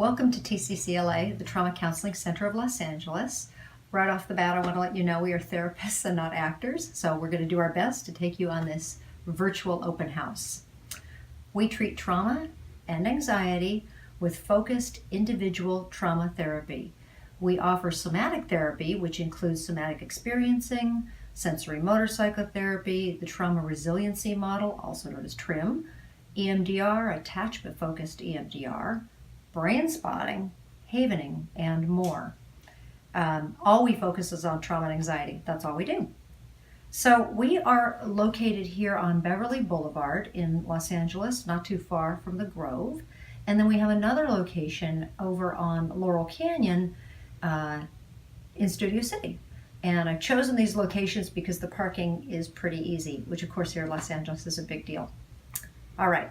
Welcome to TCCLA, the Trauma Counseling Center of Los Angeles. Right off the bat, I want to let you know we are therapists and not actors, so we're going to do our best to take you on this virtual open house. We treat trauma and anxiety with focused individual trauma therapy. We offer somatic therapy, which includes somatic experiencing, sensory motor psychotherapy, the trauma resiliency model, also known as TRIM, EMDR, attachment-focused EMDR, brain spotting, havening, and more. All we focus is on trauma and anxiety. That's all we do. So we are located here on Beverly Boulevard in Los Angeles, not too far from the Grove. And then we have another location over on Laurel Canyon in Studio City. And I've chosen these locations because the parking is pretty easy, which of course here in Los Angeles is a big deal. All right.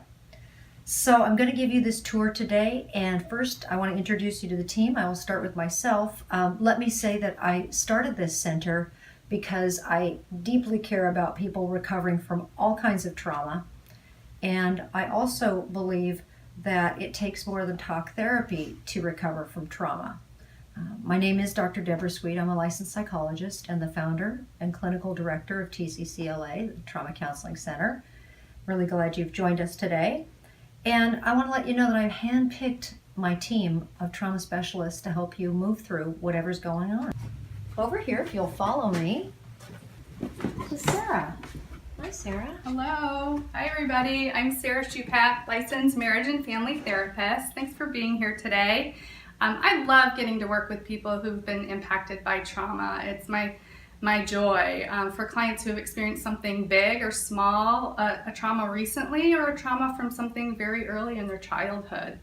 So I'm going to give you this tour today, and first I want to introduce you to the team. I will start with myself. Let me say that I started this center because I deeply care about people recovering from all kinds of trauma, and I also believe that it takes more than talk therapy to recover from trauma. My name is Dr. Debra Sweet. I'm a licensed psychologist and the founder and clinical director of TCCLA, the Trauma Counseling Center. Really glad you've joined us today. And I want to let you know that I've handpicked my team of trauma specialists to help you move through whatever's going on. Over here, if you'll follow me, is Sarah. Hi, Sarah. Hello. Hi, everybody. I'm Sarah Schupat, licensed marriage and family therapist. Thanks for being here today. I love getting to work with people who've been impacted by trauma. It's my joy for clients who have experienced something big or small, a trauma recently or a trauma from something very early in their childhood.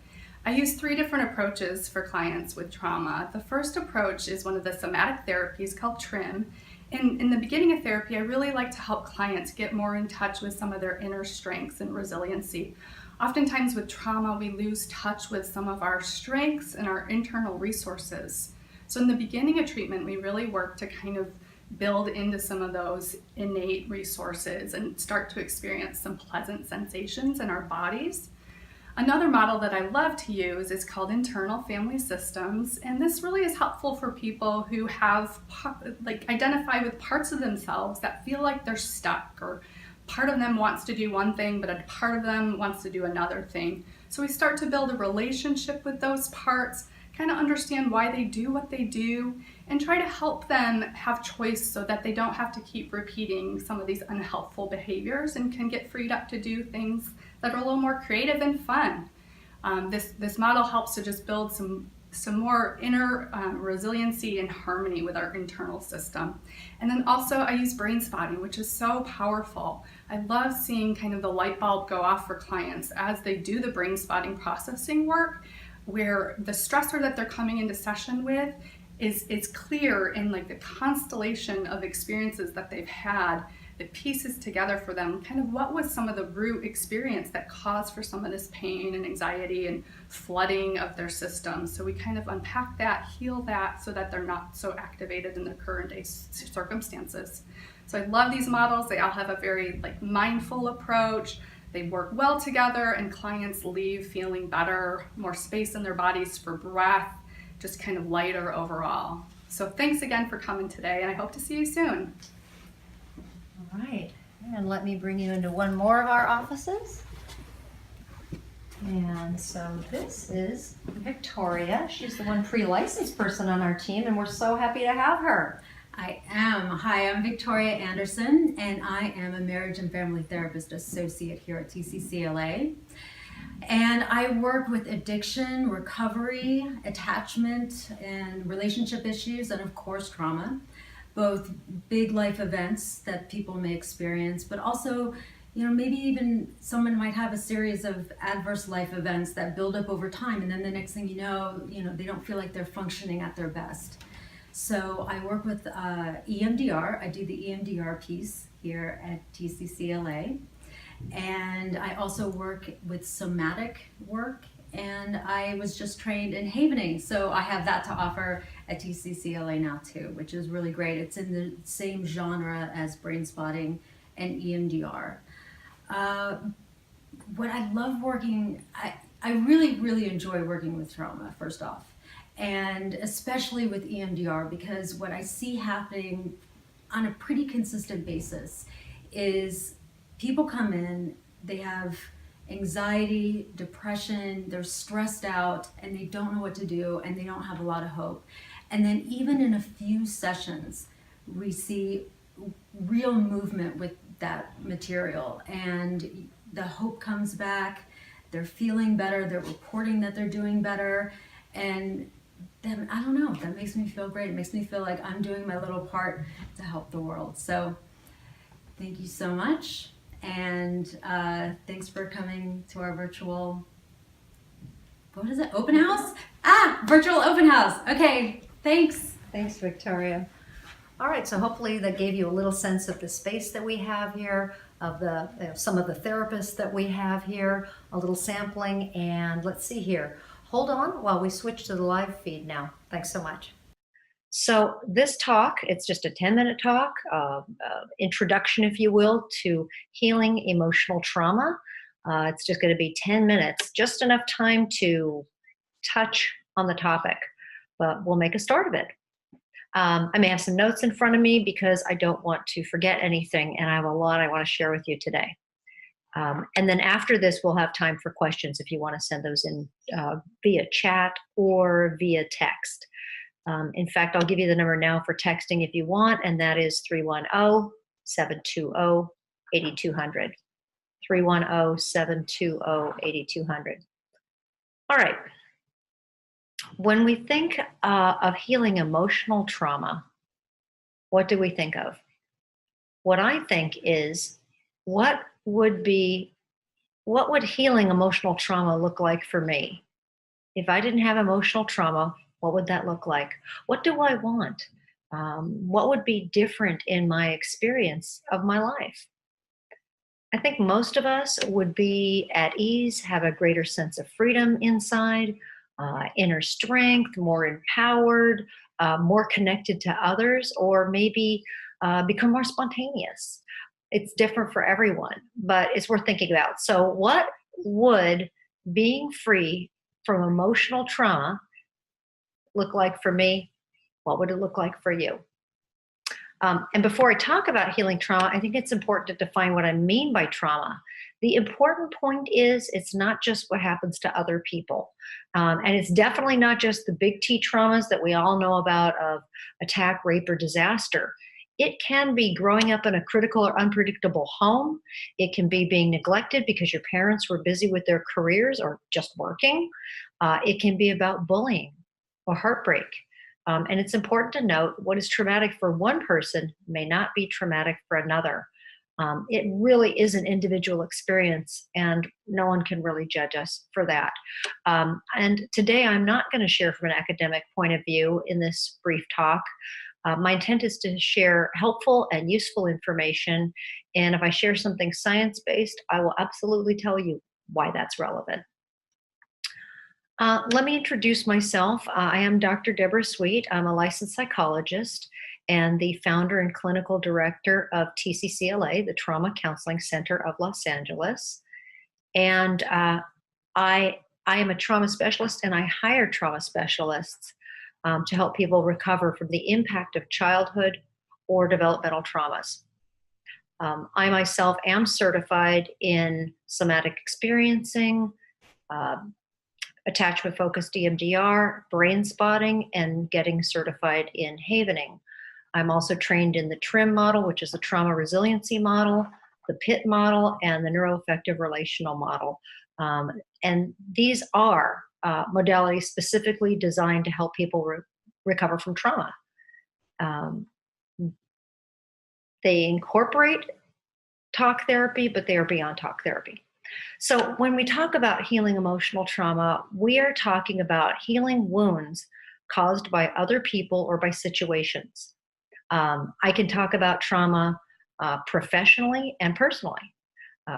I use 3 different approaches for clients with trauma. The first approach is one of the somatic therapies called TRIM. In the beginning of therapy, I really like to help clients get more in touch with some of their inner strengths and resiliency. Oftentimes with trauma, we lose touch with some of our strengths and our internal resources. So in the beginning of treatment, we really work to kind of build into some of those innate resources and start to experience some pleasant sensations in our bodies. Another model that I love to use is called internal family systems, and this really is helpful for people who have identify with parts of themselves that feel like they're stuck, or part of them wants to do one thing but a part of them wants to do another thing. So we start to build a relationship with those parts, kind of understand why they do what they do, and try to help them have choice so that they don't have to keep repeating some of these unhelpful behaviors and can get freed up to do things that are a little more creative and fun. This model helps to just build some more inner resiliency and harmony with our internal system. And then also I use brain spotting, which is so powerful. I love seeing kind of the light bulb go off for clients as they do the brain spotting processing work, where the stressor that they're coming into session with is clear in like the constellation of experiences that they've had, that pieces together for them kind of what was some of the root experience that caused for some of this pain and anxiety and flooding of their system. So we kind of unpack that, heal that, so that they're not so activated in their current day circumstances. So I love these models. They all have a very mindful approach. They work well together, and clients leave feeling better, more space in their bodies for breath, just kind of lighter overall. So thanks again for coming today, and I hope to see you soon. All right, and let me bring you into one more of our offices. And so this is Victoria. She's the one pre-licensed person on our team, and we're so happy to have her. I am. Hi, I'm Victoria Anderson, and I am a marriage and family therapist associate here at TCCLA. And I work with addiction, recovery, attachment, and relationship issues, and of course trauma, both big life events that people may experience, but also, maybe even someone might have a series of adverse life events that build up over time, and then the next thing you know, they don't feel like they're functioning at their best. So I work with EMDR. I do the EMDR piece here at TCCLA. And I also work with somatic work, and I was just trained in havening. So I have that to offer at TCCLA now too, which is really great. It's in the same genre as brain spotting and EMDR. What I love working, I really, really enjoy working with trauma, first off, and especially with EMDR, because what I see happening on a pretty consistent basis is people come in, they have anxiety, depression, they're stressed out, and they don't know what to do, and they don't have a lot of hope. And then even in a few sessions, we see real movement with that material, and the hope comes back, they're feeling better, they're reporting that they're doing better, and then I don't know, that makes me feel great. It makes me feel like I'm doing my little part to help the world. So thank you so much, and thanks for coming to our virtual, what is it, open house? Virtual open house. Okay, thanks. Thanks, Victoria. All right, so hopefully that gave you a little sense of the space that we have here, of the some of the therapists that we have here, a little sampling, and let's see here. Hold on while we switch to the live feed now. Thanks so much. So this talk, it's just a 10-minute talk, introduction, if you will, to healing emotional trauma. It's just going to be 10 minutes, just enough time to touch on the topic, but we'll make a start of it. I may have some notes in front of me because I don't want to forget anything, and I have a lot I want to share with you today. And then after this, we'll have time for questions if you want to send those in via chat or via text. In fact, I'll give you the number now for texting if you want, and that is 310-720-8200. 310-720-8200. All right. When we think of healing emotional trauma, what do we think of? What I think is, what would healing emotional trauma look like for me? If I didn't have emotional trauma, what would that look like? What do I want? What would be different in my experience of my life? I think most of us would be at ease, have a greater sense of freedom inside, inner strength, more empowered, more connected to others, or maybe become more spontaneous. It's different for everyone, but it's worth thinking about. So what would being free from emotional trauma look like for me? What would it look like for you? And before I talk about healing trauma, I think it's important to define what I mean by trauma. The important point is, it's not just what happens to other people. And it's definitely not just the big T traumas that we all know about of attack, rape, or disaster. It can be growing up in a critical or unpredictable home. It can be being neglected because your parents were busy with their careers or just working. It can be about bullying or heartbreak. And it's important to note, what is traumatic for one person may not be traumatic for another. It really is an individual experience, and no one can really judge us for that. And today I'm not going to share from an academic point of view in this brief talk. My intent is to share helpful and useful information, and if I share something science-based, I will absolutely tell you why that's relevant. Let me introduce myself. I am Dr. Debra Sweet. I'm a licensed psychologist and the founder and clinical director of TCCLA, the Trauma Counseling Center of Los Angeles. And I am a trauma specialist, and I hire trauma specialists to help people recover from the impact of childhood or developmental traumas. I myself am certified in somatic experiencing, attachment-focused EMDR, brain spotting, and getting certified in havening. I'm also trained in the TRIM model, which is the trauma resiliency model, the PIT model, and the neuroaffective relational model. And these are modalities specifically designed to help people recover from trauma. They incorporate talk therapy, but they are beyond talk therapy. So when we talk about healing emotional trauma, we are talking about healing wounds caused by other people or by situations. I can talk about trauma professionally and personally.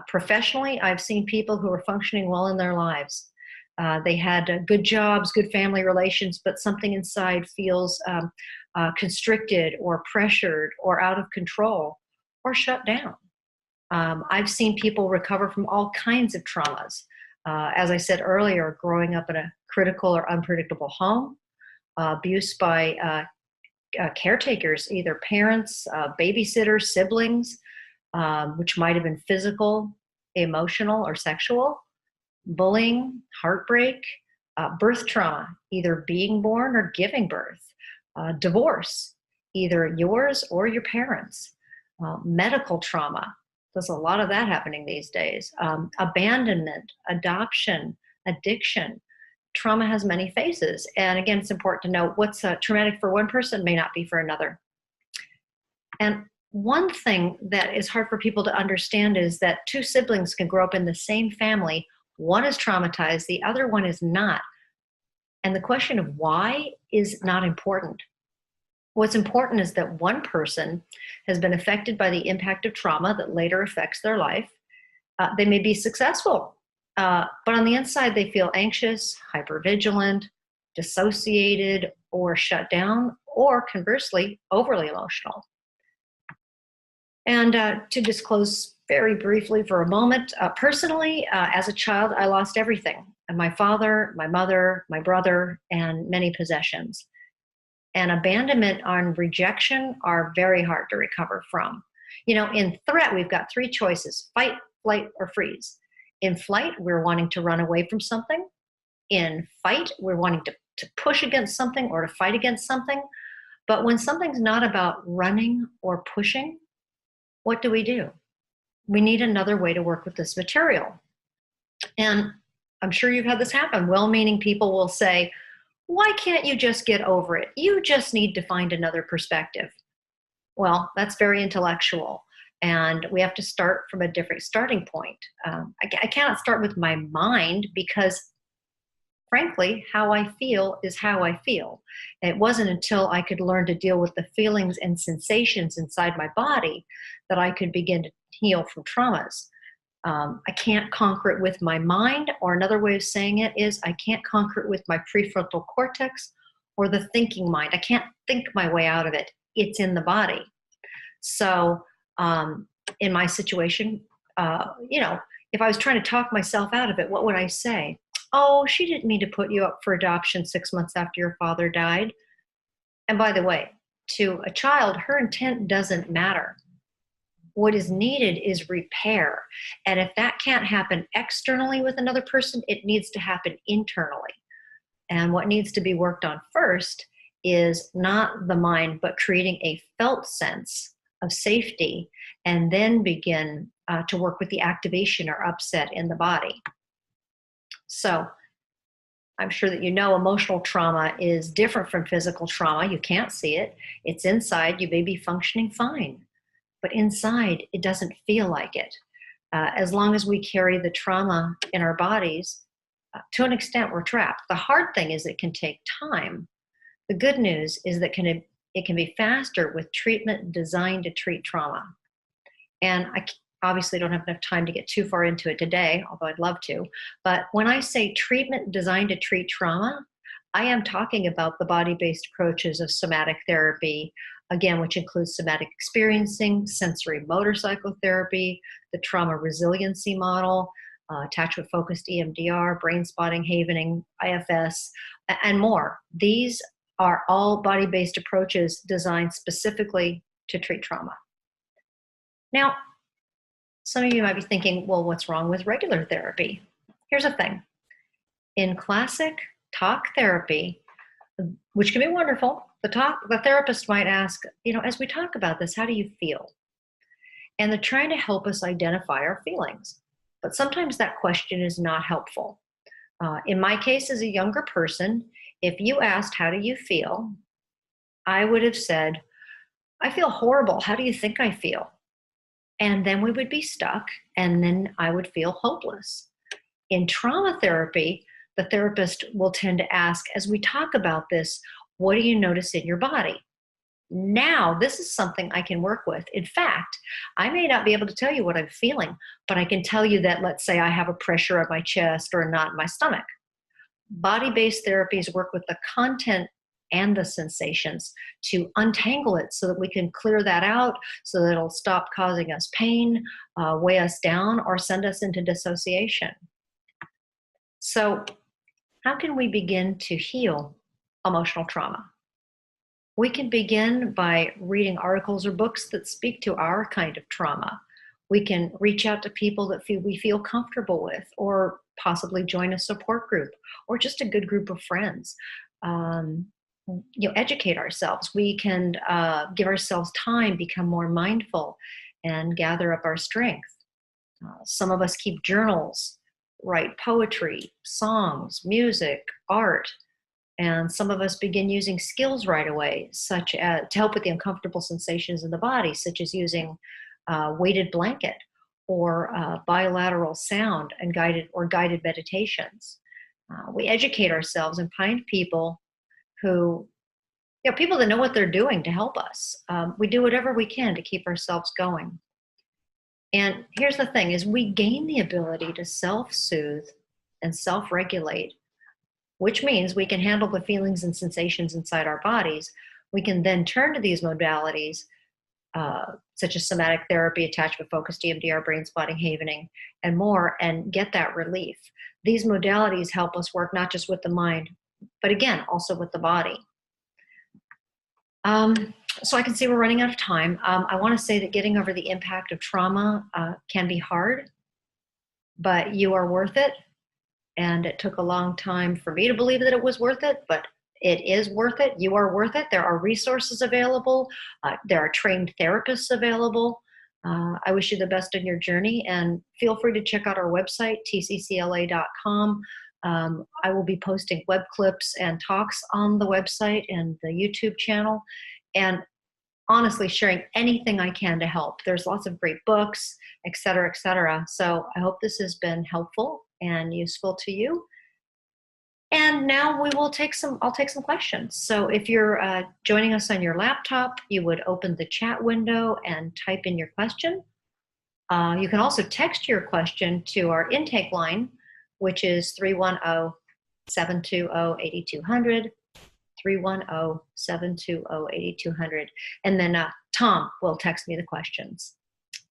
Professionally, I've seen people who are functioning well in their lives. They had good jobs, good family relations, but something inside feels constricted or pressured or out of control or shut down. I've seen people recover from all kinds of traumas, As I said earlier, growing up in a critical or unpredictable home, abuse by caretakers, either parents, babysitters, siblings, which might have been physical, emotional, or sexual, bullying, heartbreak, birth trauma, either being born or giving birth, divorce, either yours or your parents, medical trauma. There's a lot of that happening these days. Abandonment, adoption, addiction. Trauma has many faces. And again, it's important to know what's traumatic for one person may not be for another. And one thing that is hard for people to understand is that two siblings can grow up in the same family. One is traumatized, the other one is not. And the question of why is not important. What's important is that one person has been affected by the impact of trauma that later affects their life. They may be successful, but on the inside they feel anxious, hypervigilant, dissociated, or shut down, or conversely, overly emotional. And to disclose very briefly for a moment, personally, as a child, I lost everything. My father, my mother, my brother, and many possessions. And abandonment and rejection are very hard to recover from. You know, in threat, we've got three choices: fight, flight, or freeze. In flight, we're wanting to run away from something. In fight, we're wanting to push against something or to fight against something. But when something's not about running or pushing, what do? We need another way to work with this material. And I'm sure you've had this happen. Well-meaning people will say, why can't you just get over it? You just need to find another perspective. Well, that's very intellectual. And we have to start from a different starting point. I cannot start with my mind because, frankly, how I feel is how I feel. And it wasn't until I could learn to deal with the feelings and sensations inside my body that I could begin to heal from traumas. I can't conquer it with my mind, or another way of saying it is I can't conquer it with my prefrontal cortex or the thinking mind. I can't think my way out of it. It's in the body. So in my situation, if I was trying to talk myself out of it, what would I say? Oh, she didn't mean to put you up for adoption 6 months after your father died. And by the way, to a child, her intent doesn't matter. What is needed is repair. And if that can't happen externally with another person, it needs to happen internally. And what needs to be worked on first is not the mind, but creating a felt sense of safety, and then begin to work with the activation or upset in the body. So I'm sure that you know emotional trauma is different from physical trauma. You can't see it. It's inside. You may be functioning fine, but inside it doesn't feel like it. As long as we carry the trauma in our bodies, to an extent we're trapped. The hard thing is it can take time. The good news is that it can be faster with treatment designed to treat trauma. And I obviously don't have enough time to get too far into it today, although I'd love to. But when I say treatment designed to treat trauma, I am talking about the body-based approaches of somatic therapy, again, which includes somatic experiencing, sensory motor psychotherapy, the trauma resiliency model, attachment-focused EMDR, brain spotting, havening, IFS, and more. These are all body-based approaches designed specifically to treat trauma. Now, some of you might be thinking, well, what's wrong with regular therapy? Here's the thing. In classic talk therapy, which can be wonderful, the therapist might ask, as we talk about this, how do you feel? And they're trying to help us identify our feelings. But sometimes that question is not helpful. In my case, as a younger person, if you asked, how do you feel? I would have said, I feel horrible. How do you think I feel? And then we would be stuck, and then I would feel hopeless. In trauma therapy, the therapist will tend to ask, as we talk about this, what do you notice in your body? Now, this is something I can work with. In fact, I may not be able to tell you what I'm feeling, but I can tell you that, let's say I have a pressure on my chest or a knot in my stomach. Body-based therapies work with the content and the sensations to untangle it so that we can clear that out, so that it'll stop causing us pain, weigh us down, or send us into dissociation. So how can we begin to heal emotional trauma? We can begin by reading articles or books that speak to our kind of trauma. We can reach out to people that we feel comfortable with, or possibly join a support group, or just a good group of friends. Educate ourselves. We can give ourselves time, become more mindful, and gather up our strength. Some of us keep journals, write poetry, songs, music, art. And some of us begin using skills right away, such as to help with the uncomfortable sensations in the body, such as using a weighted blanket or bilateral sound and guided meditations. We educate ourselves and find people people that know what they're doing to help us. We do whatever we can to keep ourselves going. And here's the thing, is we gain the ability to self-soothe and self-regulate, which means we can handle the feelings and sensations inside our bodies. We can then turn to these modalities, such as somatic therapy, attachment focused EMDR, brain spotting, havening, and more, and get that relief. These modalities help us work not just with the mind, but again, also with the body. So I can see we're running out of time. I want to say that getting over the impact of trauma can be hard, but you are worth it. And it took a long time for me to believe that it was worth it, but it is worth it. You are worth it. There are resources available. There are trained therapists available. I wish you the best in your journey, and feel free to check out our website, tccla.com. I will be posting web clips and talks on the website and the YouTube channel, and honestly sharing anything I can to help. There's lots of great books, et cetera, et cetera. So I hope this has been helpful and useful to you. And now I'll take some questions. So if you're joining us on your laptop, you would open the chat window and type in your question. You can also text your question to our intake line, which is 310-720-8200, 310-720-8200. And then Tom will text me the questions.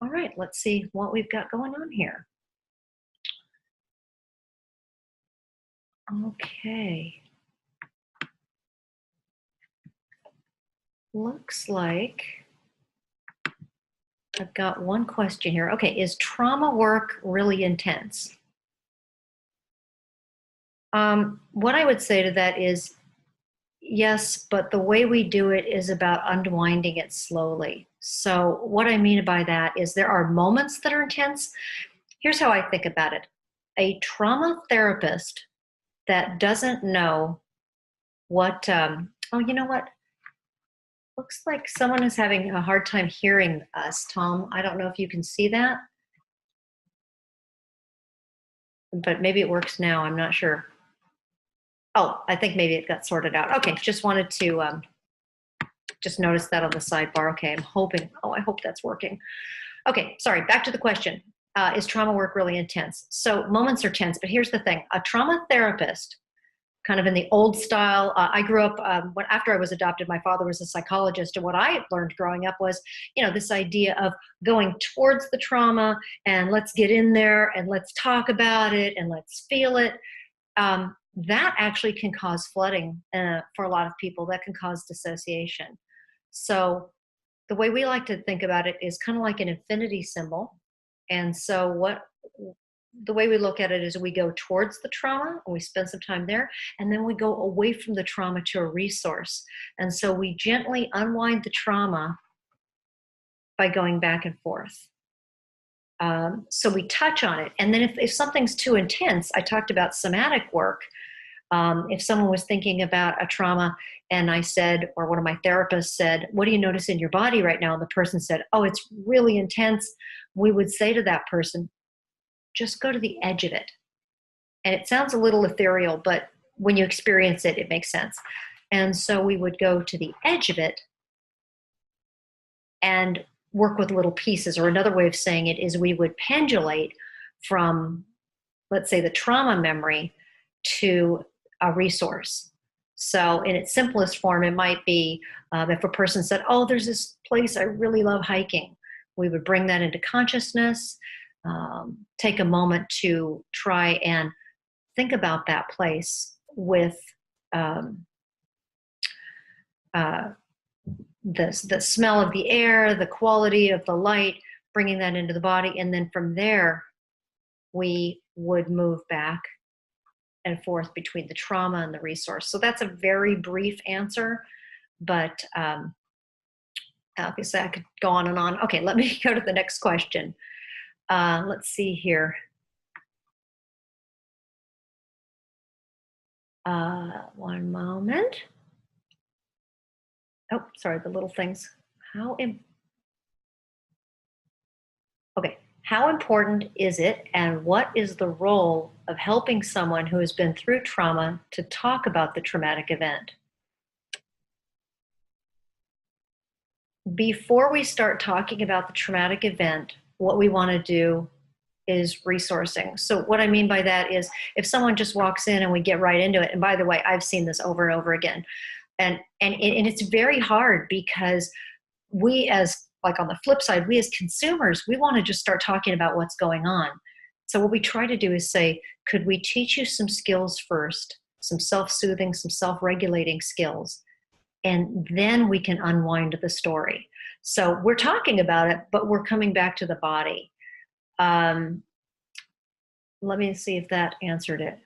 All right, let's see what we've got going on here. Okay. Looks like I've got one question here. Okay, is trauma work really intense? What I would say to that is yes, but the way we do it is about unwinding it slowly. So what I mean by that is there are moments that are intense. Here's how I think about it. A trauma therapist that doesn't know what, oh, you know what? Looks like someone is having a hard time hearing us, Tom. I don't know if you can see that, but maybe it works now. I'm not sure. Oh, I think maybe it got sorted out. Okay, just wanted to just notice that on the sidebar. Okay, I'm hoping, I hope that's working. Okay, sorry, back to the question. Is trauma work really intense? So moments are tense, but here's the thing. A trauma therapist, kind of in the old style, I grew up, after I was adopted, my father was a psychologist, and what I learned growing up was, this idea of going towards the trauma, and let's get in there, and let's talk about it, and let's feel it. That actually can cause flooding for a lot of people. That can cause dissociation. So the way we like to think about it is kind of like an infinity symbol. And so the way we look at it is we go towards the trauma and we spend some time there, and then we go away from the trauma to a resource. And so we gently unwind the trauma by going back and forth. So we touch on it. And then if something's too intense, I talked about somatic work. If someone was thinking about a trauma and I said, or one of my therapists said, what do you notice in your body right now? And the person said, oh, it's really intense. We would say to that person, just go to the edge of it. And it sounds a little ethereal, but when you experience it, it makes sense. And so we would go to the edge of it and work with little pieces. Or another way of saying it is we would pendulate from, let's say, the trauma memory to a resource. So in its simplest form, it might be if a person said, oh, there's this place I really love hiking. We would bring that into consciousness, take a moment to try and think about that place with the smell of the air, the quality of the light, bringing that into the body. And then from there, we would move back and forth between the trauma and the resource. So that's a very brief answer, but obviously I could go on and on. Okay, let me go to the next question. Let's see here. One moment. Oh, sorry, the little things. Okay, how important is it, and what is the role of helping someone who has been through trauma to talk about the traumatic event? Before we start talking about the traumatic event, what we want to do is resourcing. So what I mean by that is if someone just walks in and we get right into it, and by the way, I've seen this over and over again, and it's very hard because we as, like on the flip side, we as consumers, we want to just start talking about what's going on. So what we try to do is say, could we teach you some skills first, some self-soothing, some self-regulating skills, and then we can unwind the story. So we're talking about it, but we're coming back to the body. Let me see if that answered it.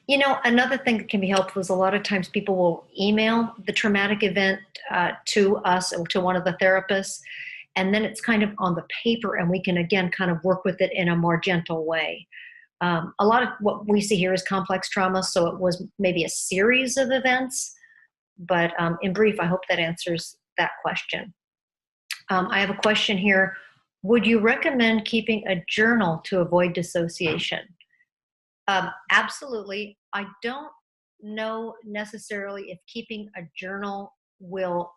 You know, another thing that can be helpful is a lot of times people will email the traumatic event to us or to one of the therapists, and then it's kind of on the paper, and we can, again, kind of work with it in a more gentle way. A lot of what we see here is complex trauma, so it was maybe a series of events, but in brief, I hope that answers that question. I have a question here. Would you recommend keeping a journal to avoid dissociation? Absolutely. I don't know necessarily if keeping a journal will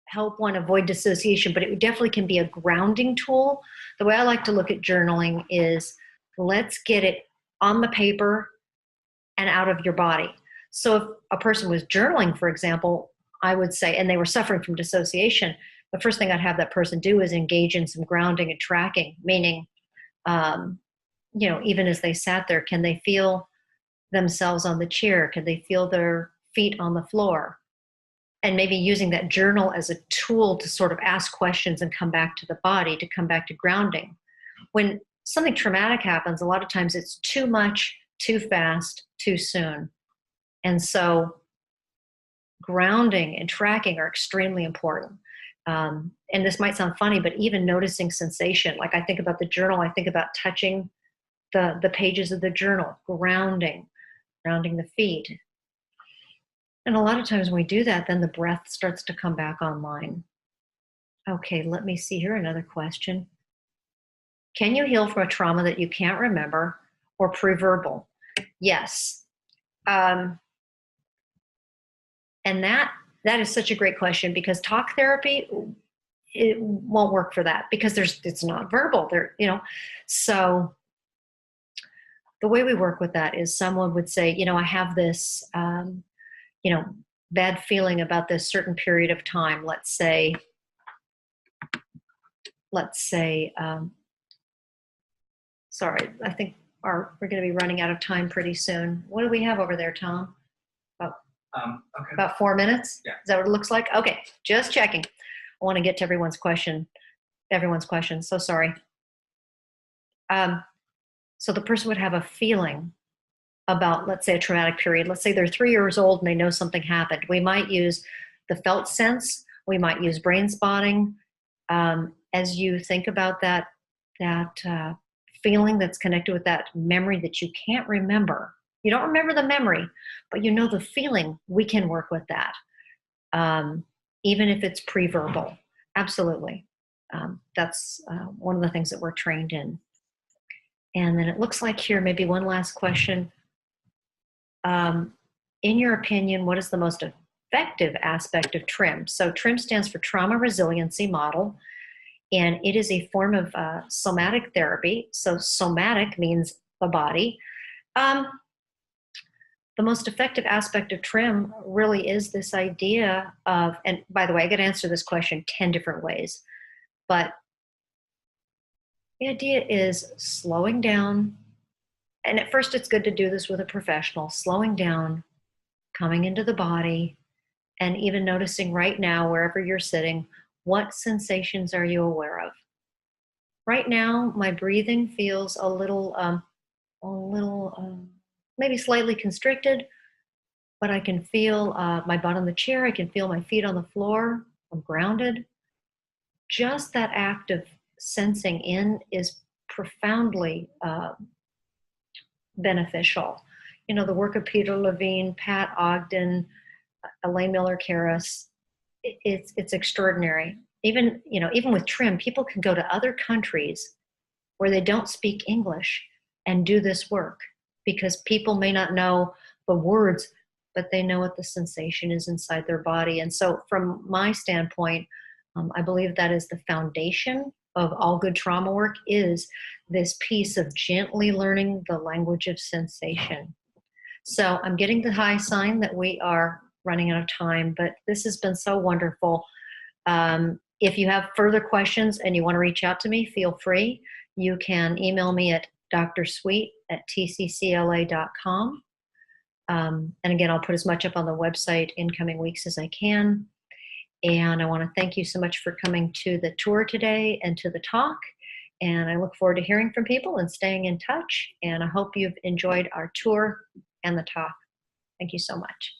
help one avoid dissociation, but it definitely can be a grounding tool. The way I like to look at journaling is let's get it on the paper and out of your body. So if a person was journaling, for example, I would say, and they were suffering from dissociation, the first thing I'd have that person do is engage in some grounding and tracking, meaning, you know, even as they sat there, can they feel themselves on the chair? Can they feel their feet on the floor? And maybe using that journal as a tool to sort of ask questions and come back to the body, to come back to grounding. When something traumatic happens, a lot of times it's too much, too fast, too soon. And so grounding and tracking are extremely important. And this might sound funny, but even noticing sensation, like I think about the journal, I think about touching the pages of the journal, grounding the feet. And a lot of times when we do that, then the breath starts to come back online. Okay, let me see here, another question. Can you heal from a trauma that you can't remember or preverbal? Yes. And that is such a great question, because talk therapy, it won't work for that because it's not verbal there, you know. So the way we work with that is someone would say, you know, I have this, you know, bad feeling about this certain period of time. Let's say, sorry, I think we're going to be running out of time pretty soon. What do we have over there, Tom? Okay. About 4 minutes? Yeah. Is that what it looks like? Okay, just checking. I want to get to everyone's question. So sorry. So the person would have a feeling about, let's say, a traumatic period. Let's say they're 3 years old and they know something happened. We might use the felt sense. We might use brain spotting. As you think about that feeling that's connected with that memory that you can't remember. You don't remember the memory, but you know the feeling. We can work with that, even if it's pre-verbal. Absolutely. That's one of the things that we're trained in. And then it looks like here, maybe one last question. In your opinion, what is the most effective aspect of TRIM? So TRIM stands for Trauma Resiliency Model, and it is a form of somatic therapy. So somatic means the body. The most effective aspect of TRIM really is this idea of, and by the way, I got to answer this question 10 different ways, but the idea is slowing down, And at first it's good to do this with a professional, slowing down, coming into the body, and even noticing right now, wherever you're sitting, what sensations are you aware of? Right now, my breathing feels a little, maybe slightly constricted, but I can feel my butt on the chair. I can feel my feet on the floor. I'm grounded. Just that act of sensing in is profoundly beneficial. You know, the work of Peter Levine, Pat Ogden, Elaine Miller Karras, it's extraordinary. Even, you know, even with trim, people can go to other countries where they don't speak English and do this work because people may not know the words, but they know what the sensation is inside their body. And so from my standpoint, I believe that is the foundation of all good trauma work, is this piece of gently learning the language of sensation. So I'm getting the high sign that we are running out of time, but this has been so wonderful. If you have further questions and you want to reach out to me, feel free. You can email me at drsweet@tccla.com. And again, I'll put as much up on the website in coming weeks as I can. And I want to thank you so much for coming to the tour today and to the talk. And I look forward to hearing from people and staying in touch. And I hope you've enjoyed our tour and the talk. Thank you so much.